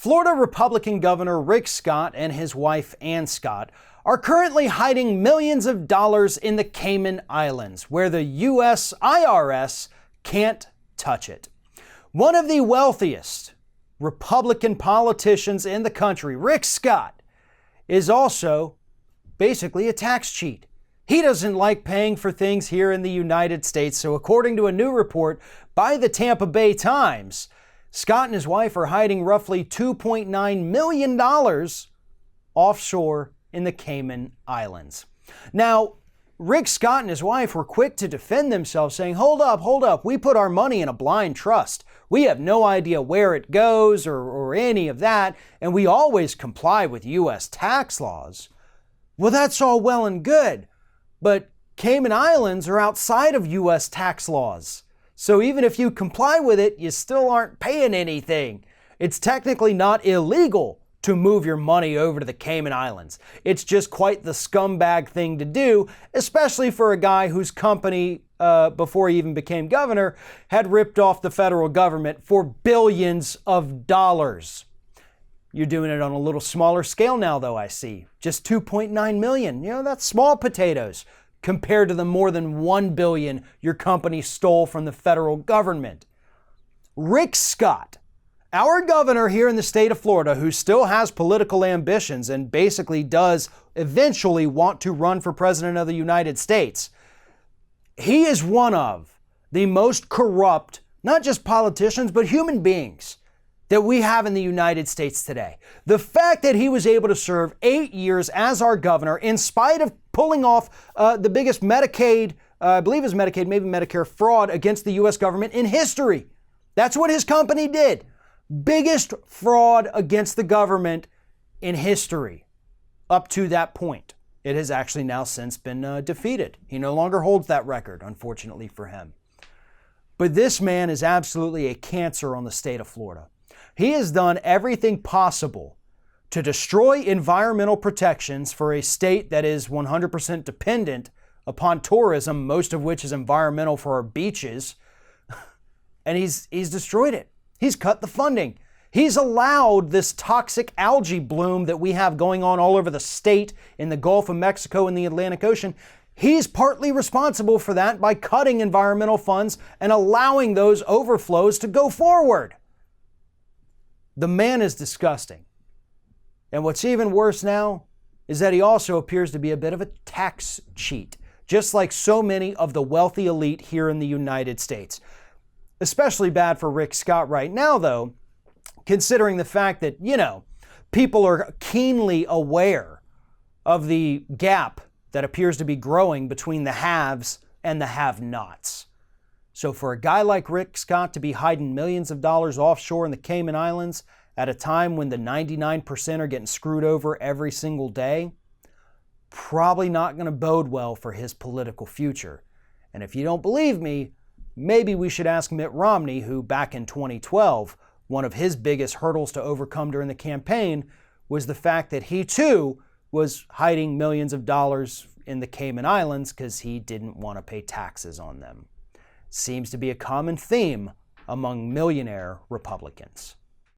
Florida Republican Governor Rick Scott and his wife Ann Scott are currently hiding millions of dollars in the Cayman Islands, where the U.S. IRS can't touch it. One of the wealthiest Republican politicians in the country, Rick Scott, is also basically a tax cheat. He doesn't like paying for things here in the United States, so according to a new report by the Tampa Bay Times, Scott and his wife are hiding roughly $2.9 million offshore in the Cayman Islands. Now, Rick Scott and his wife were quick to defend themselves, saying, hold up, we put our money in a blind trust. We have no idea where it goes or any of that, and we always comply with U.S. tax laws. Well, that's all well and good, but Cayman Islands are outside of U.S. tax laws. So even if you comply with it, you still aren't paying anything. It's technically not illegal to move your money over to the Cayman Islands. It's just quite the scumbag thing to do, especially for a guy whose company, before he even became governor, had ripped off the federal government for billions of dollars. You're doing it on a little smaller scale now, though, I see. Just 2.9 million. You know, that's small potatoes compared to the more than 1 billion your company stole from the federal government. Rick Scott, our governor here in the state of Florida, who still has political ambitions and basically does eventually want to run for president of the United States, he is one of the most corrupt, not just politicians, but human beings that we have in the United States today. The fact that he was able to serve 8 years as our governor in spite of pulling off the biggest Medicaid, I believe it's Medicaid, maybe Medicare fraud against the U.S. government in history. That's what his company did. Biggest fraud against the government in history up to that point. It has actually now since been defeated. He no longer holds that record, unfortunately for him. But this man is absolutely a cancer on the state of Florida. He has done everything possible to destroy environmental protections for a state that is 100% dependent upon tourism, most of which is environmental for our beaches. And he's destroyed it. He's cut the funding. He's allowed this toxic algae bloom that we have going on all over the state, in the Gulf of Mexico and the Atlantic Ocean. He's partly responsible for that by cutting environmental funds and allowing those overflows to go forward. The man is disgusting. And what's even worse now is that he also appears to be a bit of a tax cheat, just like so many of the wealthy elite here in the United States. Especially bad for Rick Scott right now, though, considering the fact that, people are keenly aware of the gap that appears to be growing between the haves and the have-nots. So for a guy like Rick Scott to be hiding millions of dollars offshore in the Cayman Islands at a time when the 99% are getting screwed over every single day, probably not going to bode well for his political future. And if you don't believe me, maybe we should ask Mitt Romney, who back in 2012, one of his biggest hurdles to overcome during the campaign was the fact that he too was hiding millions of dollars in the Cayman Islands because he didn't want to pay taxes on them. Seems to be a common theme among millionaire Republicans.